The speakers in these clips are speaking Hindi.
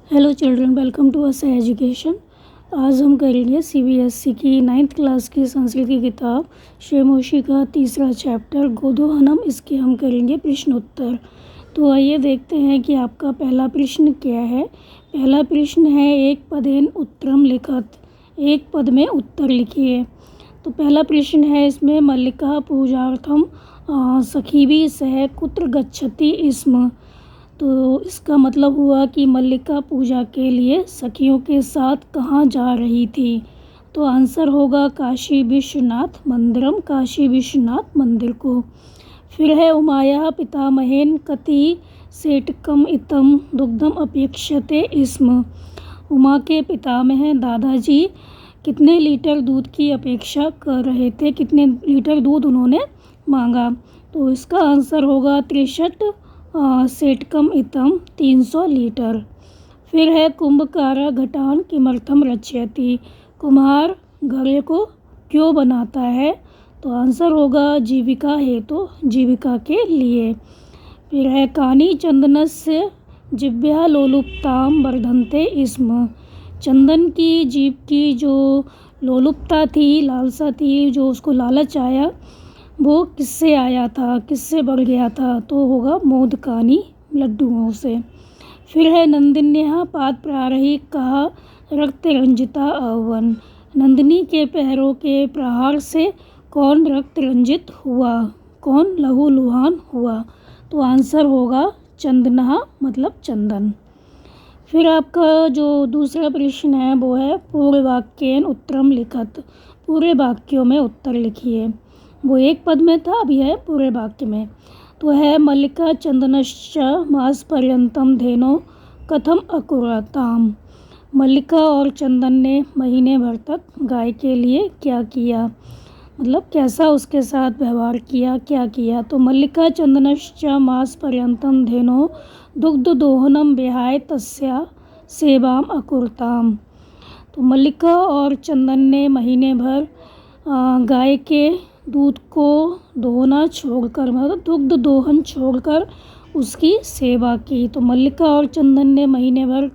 Hello children, welcome to us education. आज हम करेंगे सीबीएसई की 9th क्लास की संस्कृत की किताब शेमोशी का तीसरा चैप्टर गोदोहनम। इसके हम करेंगे प्रश्न उत्तर। तो आइए देखते हैं कि आपका पहला प्रश्न क्या है। पहला प्रश्न है एक पदेन उत्तरम लिखत, एक पद में उत्तर लिखिए। तो पहला प्रश्न है इसमें मल्लिका पूजार्थम सखीभी सह कुत्र गच्छति स्म। तो इसका मतलब हुआ कि मल्लिका पूजा के लिए सखियों के साथ कहाँ जा रही थी। तो आंसर होगा काशी विश्वनाथ मंदिरम, काशी विश्वनाथ मंदिर को। फिर है उमाया पितामहेन कति सेटकम इतम दुग्धम अपेक्षते स्म। उमा के पितामह दादाजी कितने लीटर दूध की अपेक्षा कर रहे थे, कितने लीटर दूध उन्होंने मांगा। तो इसका आंसर होगा 63 सेटकम इतम 300 लीटर। फिर है कुंभकारा घटान किमर्थम रचयति। कुम्हार घड़े को क्यों बनाता है। तो आंसर होगा जीविका हेतु, जीविका के लिए। फिर है कानी चंदनस्य जिह्वा लोलुपताम वर्धन्ते स्म। चंदन की जीभ की जो लोलुपता थी, लालसा थी, जो उसको लालच आया, वो किससे आया था, किससे बढ़ गया था। तो होगा मोदकानी, लड्डुओं से। फिर है नंदिन्या पाद प्रारही कहा रक्त रंजिता अवन। नंदिनी के पैरों के प्रहार से कौन रक्त रंजित हुआ, कौन लहूलुहान हुआ। तो आंसर होगा चंदना, मतलब चंदन। फिर आपका जो दूसरा प्रश्न है वो है पूरे वाक्येन उत्तरम लिखत। पूरे वाक्यों में उत्तर लिखिए। वो एक पद में था, अभी है पूरे वाक्य में। तो है मल्लिका चंदनश्च मास पर्यंतम धेनो कथम अकुरताम। मल्लिका और चंदन ने महीने भर तक गाय के लिए क्या किया, मतलब कैसा उसके साथ व्यवहार किया, क्या किया। तो मल्लिका चंदनश्च मास पर्यंतम धेनो दुग्ध दोहनम विहाय तस्या सेवाम अकुरताम। तो मल्लिका और चंदन ने महीने भर गाय के दूध को दोहना छोड़कर, मतलब दुग्ध दोहन छोड़कर उसकी सेवा की। तो मल्लिका और चंदन ने महीने भर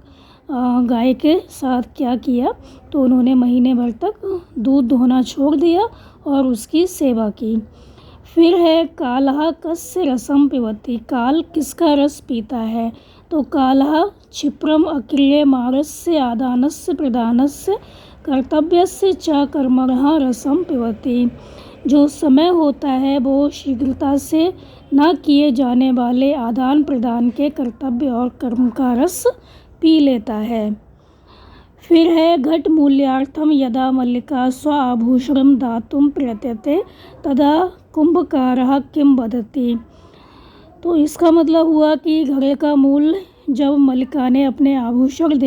गाय के साथ क्या किया। तो उन्होंने महीने भर तक दूध दोहना छोड़ दिया और उसकी सेवा की। फिर है कालः कस्य रसम पिबति। काल किसका रस पीता है। तो कालः क्षिप्रम अक्रियमाणस्य आदानस्य प्रदानस्य कर्तव्यस्य च कर्मणः रसम पिबति। जो समय होता है वो शीघ्रता से न किए जाने वाले आदान प्रदान के कर्तव्य और कर्म का रस पी लेता है। फिर है घट मूल्यार्थम यदा मल्लिका स्व आभूषणम दातुम प्रयतते तदा कुंभकारः किम वदति। तो इसका मतलब हुआ कि घड़े का मूल्य जब मल्लिका ने अपने आभूषण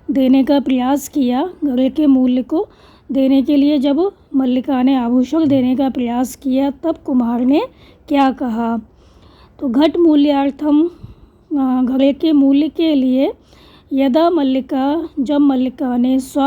देने का प्रयास किया, घड़े के मूल्य को देने के लिए जब मल्लिका ने आभूषण देने का प्रयास किया, तब कुम्हार ने क्या कहा। तो घट मूल्यार्थम, घड़े के मूल्य के लिए, यदा मल्लिका, जब मल्लिका ने स्व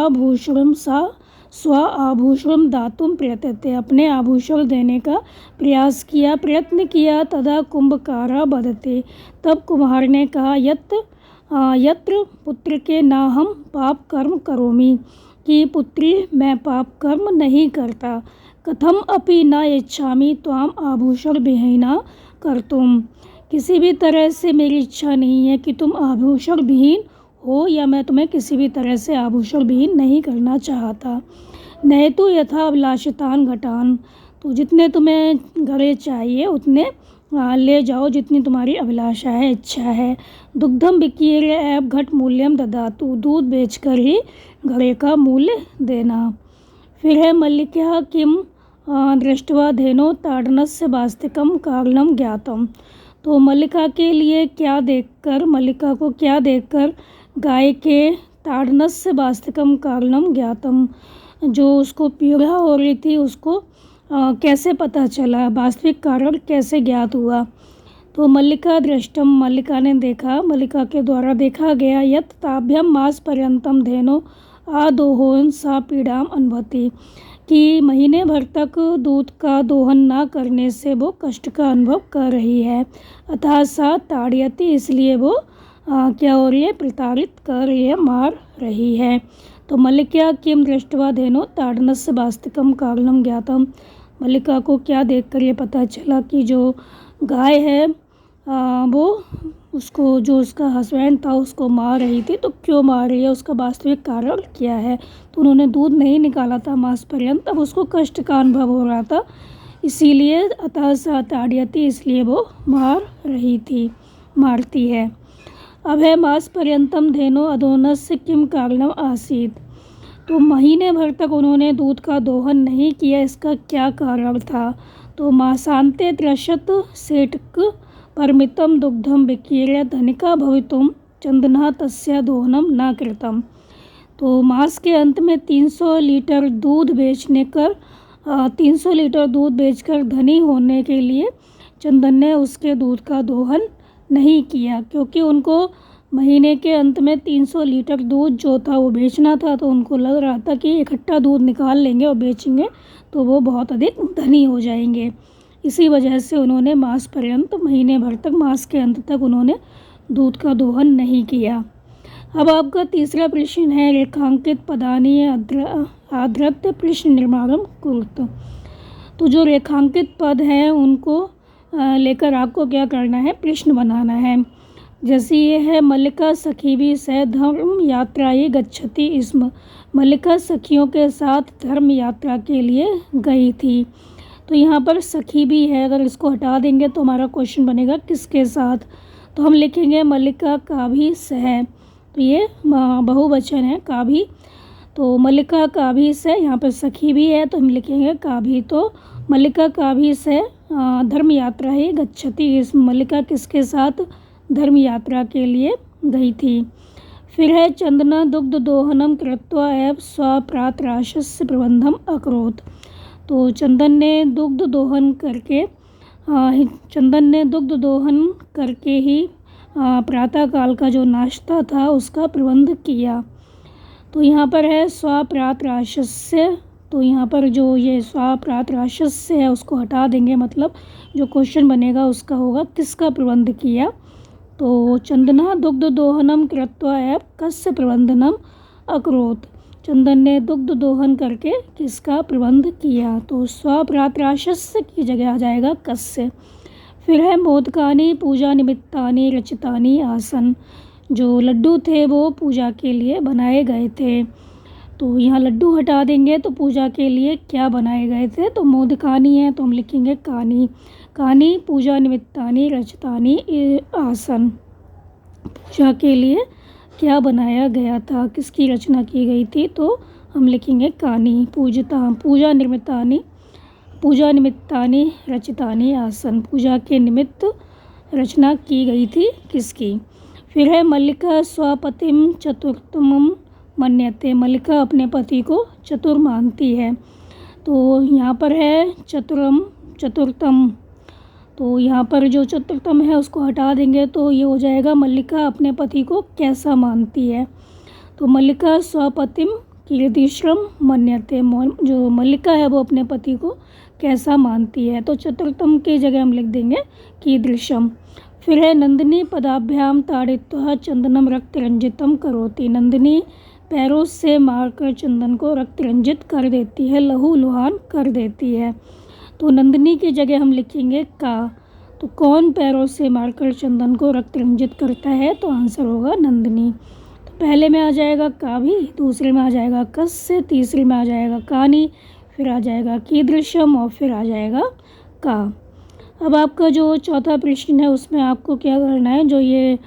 आभूषणम दातुम प्रयतते, अपने आभूषण देने का प्रयास किया, प्रयत्न किया, तदा कुंभकारा वदते, तब कुम्हार ने कहा यत्र पुत्र के न हम पाप कर्म करोमि, कि पुत्री मैं पाप कर्म नहीं करता। कथम अपि न इच्छामि त्वाम आभूषण विहीना कर्तुम। किसी भी तरह से मेरी इच्छा नहीं है कि तुम आभूषण विहीन हो, या मैं तुम्हें किसी भी तरह से आभूषण विहीन नहीं करना चाहता। नहेतु यथा अभिलाषितान घटान। तो जितने तुम्हें घड़े चाहिए उतने ले जाओ, जितनी तुम्हारी अभिलाषा है, इच्छा है। दुग्धम विकीर्य एव घट मूल्यम ददातु। दूध बेचकर ही घड़े का मूल्य देना। फिर है मल्लिका किम दृष्ट्वा धेनो ताड़नस्य वास्तिकम कारणम ज्ञातम। तो मल्लिका के लिए क्या देखकर, मल्लिका को क्या देखकर गाय के ताड़नस्य वास्तिकम कारणम ज्ञातम, जो उसको पीड़ा हो रही थी उसको कैसे पता चला, वास्तविक कारण कैसे ज्ञात हुआ। तो मल्लिका दृष्टम, मल्लिका ने देखा, मल्लिका के द्वारा देखा गया, यत् ताभ्यम मास पर्यंतम धेनो आदोहन सा पीड़ाम अनुभवति, कि महीने भर तक दूध का दोहन ना करने से वो कष्ट का अनुभव कर रही है। अतः सा ताड़यति, इसलिए वो क्या हो रही है, प्रताड़ित कर रही है, मार रही है। तो मल्लिका किम दृष्ट्वा धेनो ताडनस्य वास्तिकम कारणम ज्ञातम। मल्लिका को क्या देखकर ये पता चला कि जो गाय है वो उसको, जो उसका हस्बैंड था उसको मार रही थी। तो क्यों मार रही है, उसका वास्तविक कारण क्या है। तो उन्होंने दूध नहीं निकाला था मास पर्यंत, अब उसको कष्ट का अनुभव हो रहा था, इसीलिए अतः सा ताड़यति, इसलिए वो मार रही थी, मारती है। अब है मास पर्यंतम धेनो अदोनस्य किम कारणम आसीत। तो महीने भर तक उन्होंने दूध का दोहन नहीं किया, इसका क्या कारण था। तो मासान्ते त्रशत सेटक परमितम दुग्धम विकीर्य धनिका भवितुम चंदना तस्या दोहनम न कृतम। तो मास के अंत में 300 लीटर दूध बेचकर धनी होने के लिए चंदन ने उसके दूध का दोहन नहीं किया, क्योंकि उनको महीने के अंत में 300 लीटर दूध जो था वो बेचना था। तो उनको लग रहा था कि इकट्ठा दूध निकाल लेंगे और बेचेंगे तो वो बहुत अधिक धनी हो जाएंगे। इसी वजह से उन्होंने मास पर्यंत, महीने भर तक, मास के अंत तक उन्होंने दूध का दोहन नहीं किया। अब आपका तीसरा प्रश्न है, रेखांकित पदानी आधृत्य प्रश्न निर्माणम कुरुत। तो जो रेखांकित पद हैं उनको लेकर आपको क्या करना है, प्रश्न बनाना है। जैसे ये है, मल्लिका सखी भी सह धर्म यात्राए गच्छति स्म। मल्लिका सखियों के साथ धर्म यात्रा के लिए गई थी। तो यहाँ पर सखी भी है, अगर इसको हटा देंगे तो हमारा क्वेश्चन बनेगा किसके साथ। तो हम लिखेंगे मल्लिका का भी सह, तो ये बहुवचन है का भी। तो मल्लिका का भी सह, यहाँ पर सखी भी है तो हम लिखेंगे का भी। तो मल्लिका का भी सह धर्म यात्रा है गच्छति। इस मल्लिका किसके साथ धर्म यात्रा के लिए गई थी। फिर है, चंदना दुग्ध दोहनम कृत्वा एव स्वप्रातराशस्य प्रबंधम अकरोत्। तो चंदन ने दुग्ध दोहन करके ही प्रातःकाल का जो नाश्ता था उसका प्रबंध किया। तो यहाँ पर है स्वप्रातराशस्य। तो यहाँ पर जो ये स्वप्रातराशस्य है उसको हटा देंगे, मतलब जो क्वेश्चन बनेगा उसका होगा किसका प्रबंध किया। तो चंदना दुग्ध दोहनम कृत्वा एव कस्य प्रबंधनम अकरोत्। चंदन ने दुग्ध दोहन करके किसका प्रबंध किया। तो स्वप्रातराशस्य की जगह आ जाएगा कस्य। फिर है, मोदकानि पूजा निमित्तानि रचितानि आसन। जो लड्डू थे वो पूजा के लिए बनाए गए थे। तो यहाँ लड्डू हटा देंगे तो पूजा के लिए क्या बनाए गए थे, तो मोदकानि है तो हम लिखेंगे कानि। कानि पूजा निमित्तानि रचितानि आसन। पूजा के लिए क्या बनाया गया था, किसकी रचना की गई थी, तो हम लिखेंगे कानि। पूजा निमित्तानि रचितानि आसन। पूजा के निमित्त रचना की गई थी किसकी। फिर है, मल्लिका स्वपतिम चतुर्थम मन्यते। मल्लिका अपने पति को चतुर मानती है। तो यहाँ पर है चतुर्थम। तो यहाँ पर जो चतुर्थम है उसको हटा देंगे तो ये हो जाएगा मल्लिका अपने पति को कैसा मानती है। तो मल्लिका स्वपतिम कीर्तिश्रम मन्यते। जो मल्लिका है वो अपने पति को कैसा मानती है। तो चतुर्थम की जगह हम लिख देंगे कीदृशम। फिर है, नंदिनी पदाभ्याम ताड़ित्वा चंदनम रक्त रंजितम करोति। नंदिनी पैरों से मारकर चंदन को रक्त रंजित कर देती है, लहू लुहान कर देती है। तो नंदिनी की जगह हम लिखेंगे का। तो कौन पैरों से मारकर चंदन को रक्त रंजित करता है, तो आंसर होगा नंदिनी। तो पहले में आ जाएगा का भी, दूसरे में आ जाएगा कस्य, तीसरे में आ जाएगा कानी, फिर आ जाएगा कीदृशम और फिर आ जाएगा का। अब आपका जो चौथा प्रश्न है उसमें आपको क्या करना है, जो ये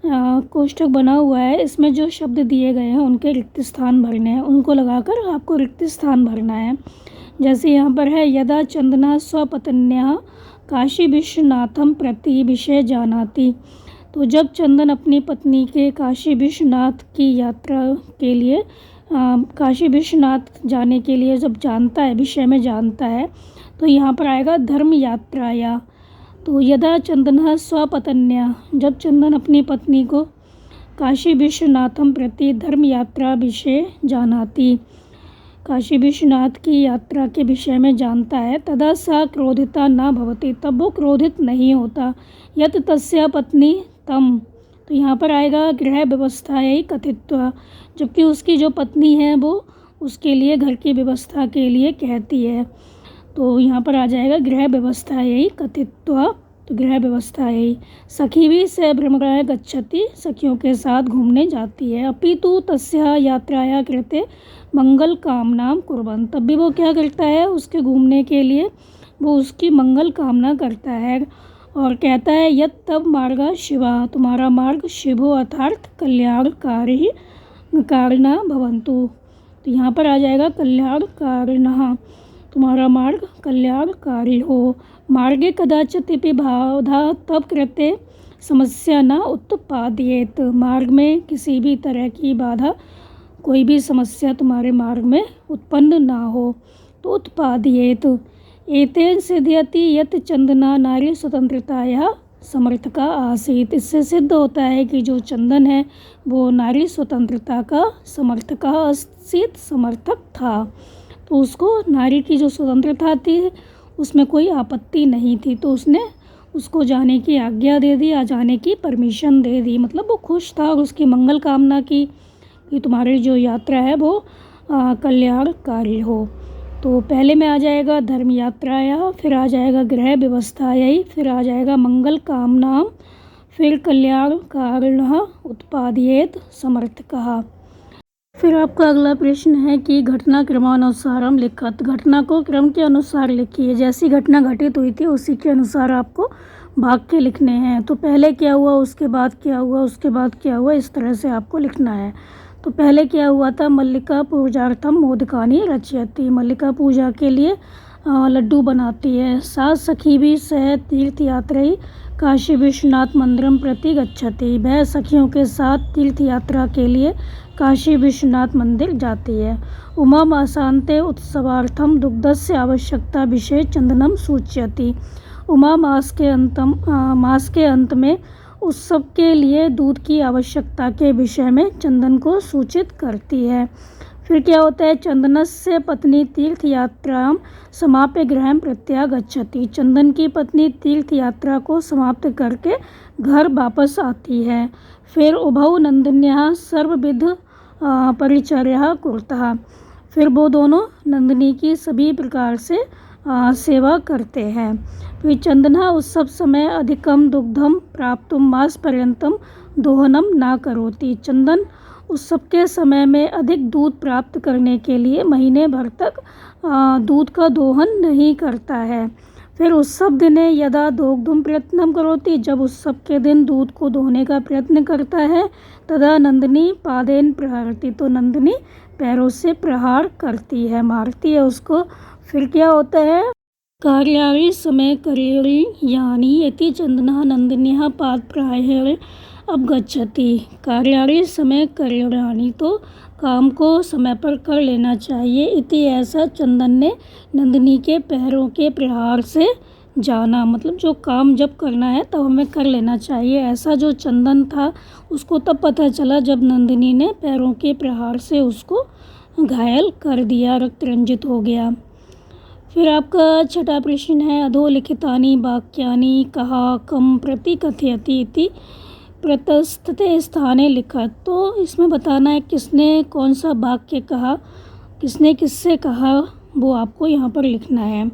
कोष्ठक बना हुआ है इसमें जो शब्द दिए गए हैं उनके रिक्त स्थान भरने हैं, उनको लगाकर आपको रिक्त स्थान भरना है। जैसे यहाँ पर है, यदा चंदना स्वपत्न्या काशी विश्वनाथम प्रति विषय जानाति। तो जब चंदन अपनी पत्नी के काशी विश्वनाथ की यात्रा के लिए, काशी विश्वनाथ जाने के लिए जब जानता है, विषय में जानता है, तो यहाँ पर आएगा धर्म यात्राया। तो यदा चंदन स्वपत्न्या, जब चंदन अपनी पत्नी को काशी विश्वनाथम प्रति धर्म यात्रा विषय जानाति, काशी विश्वनाथ की यात्रा के विषय में जानता है, तदा सा क्रोधिता न भवति, तब वो क्रोधित नहीं होता। यत तस्या पत्नी तम, तो यहाँ पर आएगा गृह व्यवस्थायै कथित्वा, जबकि उसकी जो पत्नी है वो उसके लिए घर की व्यवस्था के लिए कहती है। तो यहाँ पर आ जाएगा गृह व्यवस्थायै कथित्वा, तो गृह व्यवस्थायै। सखीभिः सह भ्रमराय गच्छति, सखियों के साथ घूमने जाती है। अपितु तस्याः यात्रायाः कृते मंगल कामनां कुर्वन्, तब भी वो क्या करता है, उसके घूमने के लिए वो उसकी मंगल कामना करता है और कहता है यत् तब मार्गः शिवः, तुम्हारा मार्ग शुभो अर्थात कल्याणकारी कारिणः भवन्तु। तो यहाँ पर आ जाएगा कल्याणकारिणः, तुम्हारा मार्ग कल्याणकारी हो। मार्गे कदाचिदपि बाधा तब कृते समस्या न उत्पादयेत्, मार्ग में किसी भी तरह की बाधा, कोई भी समस्या तुम्हारे मार्ग में उत्पन्न ना हो। तो उत्पादयेत्। एतेन सिद्ध्यति यत् चंदना नारी स्वतंत्रतायाः समर्थका आसीत्, इससे सिद्ध होता है कि जो चंदन है वो नारी स्वतंत्रता का समर्थक आसीत्, समर्थक था। तो उसको नारी की जो स्वतंत्रता थी उसमें कोई आपत्ति नहीं थी, तो उसने उसको जाने की आज्ञा दे दी, आ जाने की परमिशन दे दी, मतलब वो खुश था और उसकी मंगल कामना की कि तुम्हारी जो यात्रा है वो कल्याणकारी हो। तो पहले में आ जाएगा धर्म यात्राया, फिर आ जाएगा गृह व्यवस्थायै, फिर आ जाएगा मंगल कामनाम, फिर कल्याणकारिणः उत्पादयेत् समर्थकः। फिर आपका अगला प्रश्न है कि घटना क्रमानुसारम लिखत, घटना को क्रम के अनुसार लिखिए। जैसी घटना घटित हुई थी उसी के अनुसार आपको वाक्य लिखने हैं। तो पहले क्या हुआ, उसके बाद क्या हुआ, उसके बाद क्या हुआ, इस तरह से आपको लिखना है। तो पहले क्या हुआ था, मल्लिका पूजार्थम मोदकानि रचयति, मल्लिका पूजा के लिए लड्डू बनाती है। सात सखी भी सह तीर्थ यात्राई काशी विश्वनाथ मंदिरम प्रति गच्छति, वह सखियों के साथ तीर्थ यात्रा के लिए काशी विश्वनाथ मंदिर जाती है। उमा मासान्ते उत्सवार्थम दुग्धस्य आवश्यकता विषय चंदनम सूचयति, उमा मास के अंत में उत्सव के लिए दूध की आवश्यकता के विषय में चंदन को सूचित करती है। फिर क्या होता है, चंदनस्य पत्नी तीर्थ यात्रा समाप्य गृहं प्रत्यागच्छति, चंदन की पत्नी तीर्थ यात्रा को समाप्त करके घर वापस आती है। फिर उभौ नंदिन्याः सर्वविध परिचर्या कुरुतः, फिर वो दोनों नंदिनी की सभी प्रकार से सेवा करते हैं। फिर चंदना उत्सव समय अधिकम दुग्धम प्राप्तुम मास पर्यंतम दोहनम ना करोति, चंदन उत्सव के समय में अधिक दूध प्राप्त करने के लिए महीने भर तक दूध का दोहन नहीं करता है। फिर उत्सव दिने यदा दोग्धुम प्रयत्नम करोति, जब उत्सव के दिन दूध को दोहने का प्रयत्न करता है, तदा नंदिनी पादेन प्रहरति, तो नंदिनी पैरों से प्रहार करती है, मारती है उसको। फिर क्या होता है, कार्याणि समय करेणि यानि यति चंदना नंदिन्याः पाद प्रहारेण अपगच्छति, कार्याणि समय करेणानि, तो काम को समय पर कर लेना चाहिए। इति ऐसा चंदन ने नंदिनी के पैरों के प्रहार से जाना, मतलब जो काम जब करना है तब हमें कर लेना चाहिए, ऐसा जो चंदन था उसको तब पता चला जब नंदिनी ने पैरों के प्रहार से उसको घायल कर दिया, रक्त रंजित हो गया। फिर आपका छठा प्रश्न है, अधोलिखितानि वाक्यानि कहा कम प्रति कथयति इति प्रतस्थे स्थाने लिखत, तो इसमें बताना है किसने कौन सा वाक्य कहा, किसने किससे कहा, वो आपको यहाँ पर लिखना है।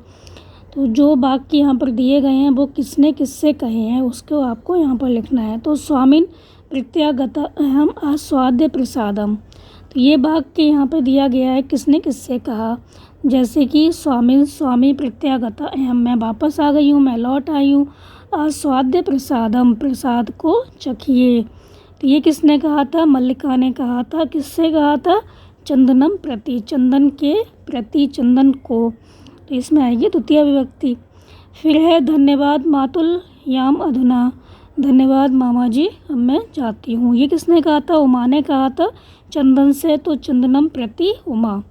तो जो वाक्य यहाँ पर दिए गए हैं वो किसने किससे कहे हैं उसको आपको यहाँ पर लिखना है। तो स्वामिन प्रत्यागता अहम आस्वाद्य प्रसादम, तो ये वाक्य यहाँ पर दिया गया है किसने किससे कहा, जैसे कि स्वामिन स्वामी प्रत्यागता अहम, मैं वापस आ गई हूँ, मैं लौट आई हूँ। आस्वाद्य प्रसादम, प्रसाद को चखिए, तो ये किसने कहा था, मल्लिका ने कहा था। किससे कहा था, चंदनम प्रति, चंदन के प्रति, चंदन को, तो इसमें आएगी द्वितीय विभक्ति। फिर है धन्यवाद मातुल याम अधुना, धन्यवाद मामा जी अब मैं जाती हूँ, ये किसने कहा था, उमा ने कहा था चंदन से, तो चंदनम प्रति उमा।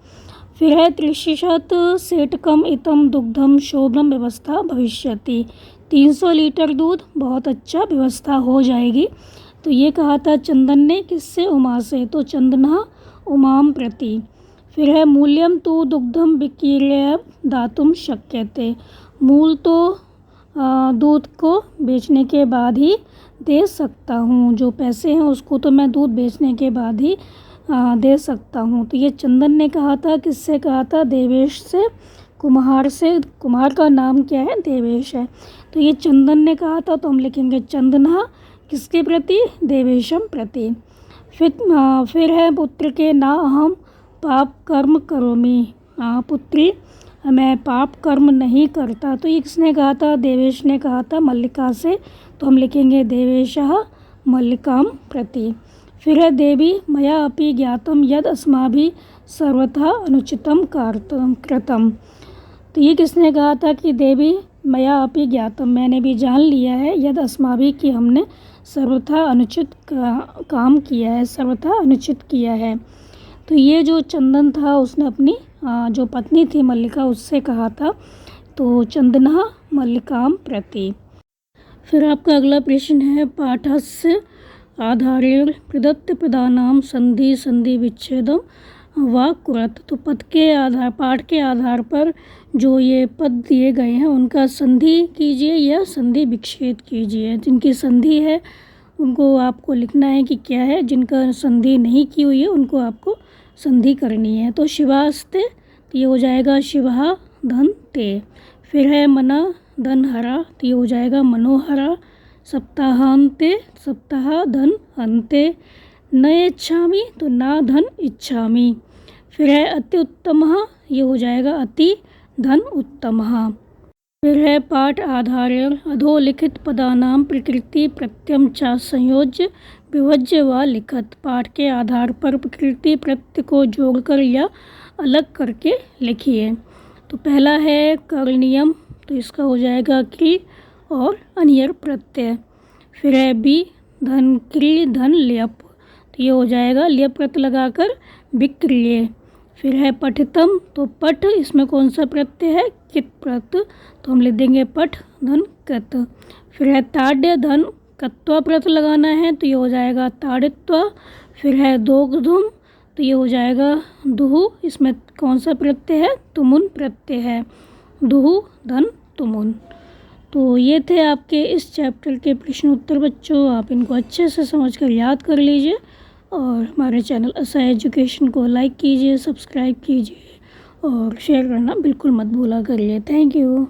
फिर है त्रिशिशत सेटकम इतम दुग्धम शोभनम व्यवस्था भविष्यति, 300 लीटर दूध बहुत अच्छा व्यवस्था हो जाएगी, तो ये कहा था चंदन ने, किससे, उमा से, तो चंदना उमाम प्रति। फिर है मूल्यम तो दुग्धम विकीर्य दातुम शक्यते, मूल तो दूध को बेचने के बाद ही दे सकता हूँ। जो पैसे हैं उसको तो मैं दूध बेचने के बाद ही दे सकता हूँ। तो ये चंदन ने कहा था, किससे कहा था? देवेश से, कुम्हार से। कुम्हार का नाम क्या है? देवेश है। तो ये चंदन ने कहा था, तो हम लिखेंगे चंदना किसके प्रति? देवेशम प्रति। फिर है पुत्र के ना अहम पाप कर्म करोमि। पुत्री, मैं पाप कर्म नहीं करता। तो ये किसने कहा था? देवेश ने कहा था मल्लिका से। तो हम लिखेंगे देवेशः मल्लिकां प्रति। फिर है देवी मया अपि ज्ञातम यद अस्माभिः सर्वथा अनुचितम कृतम। तो ये किसने कहा था कि देवी मया अपि ज्ञातम, मैंने भी जान लिया है, यद अस्माभिः कि हमने सर्वथा अनुचित काम किया है, सर्वथा अनुचित किया है। तो ये जो चंदन था उसने अपनी जो पत्नी थी मल्लिका उससे कहा था। तो चंदना मल्लिकां प्रति। फिर आपका अगला प्रश्न है, पाठस्य आधारेण प्रदत्त पदानां संधि संधि विच्छेदम वा कुरत। तो पाठ के आधार पर जो ये पद दिए गए हैं उनका संधि कीजिए या संधि विच्छेद कीजिए। जिनकी संधि है उनको आपको लिखना है कि क्या है, जिनका संधि नहीं की हुई है उनको आपको संधि करनी है। तो शिवास्ते, तो ये हो जाएगा शिवहा धन ते। फिर है मना धन हरा, तो ये हो जाएगा मनोहरा। सप्ताहांते, सप्ताह धन अंते। न इच्छामि, तो ना धन इच्छामि। फिर है अति उत्तमः, ये हो जाएगा अति धन उत्तमः। फिर है पाठ आधारेण अधोलिखित पदानां प्रकृति प्रत्ययम च संयोज्य विभज्य व लिखत। पाठ के आधार पर प्रकृति प्रत्यय को जोड़कर या अलग करके लिखिए। तो पहला है करणीयम, तो इसका हो जाएगा क्री और अनियर प्रत्यय। फिर है बी धन क्री धन ल्यप, तो ये हो जाएगा ल्यप प्रत्यय लगाकर विक्रिय। फिर है पठितम, तो पठ इसमें कौन सा प्रत्यय है? कित प्रत्यय, तो हम लिख देंगे पठ धन कत। फिर है ताड्य धन कत्वा प्रत्यय लगाना है, तो ये हो जाएगा ताड़ित्वा। फिर है दोग्धुम, तो ये हो जाएगा दुहु, इसमें कौन सा प्रत्यय है? तुमुन प्रत्यय है, दुहु धन तुमुन। तो ये थे आपके इस चैप्टर के प्रश्न उत्तर बच्चों। आप इनको अच्छे से समझकर याद कर लीजिए और हमारे चैनल असा एजुकेशन को लाइक कीजिए, सब्सक्राइब कीजिए और शेयर करना बिल्कुल मत भूला करिए। Thank you.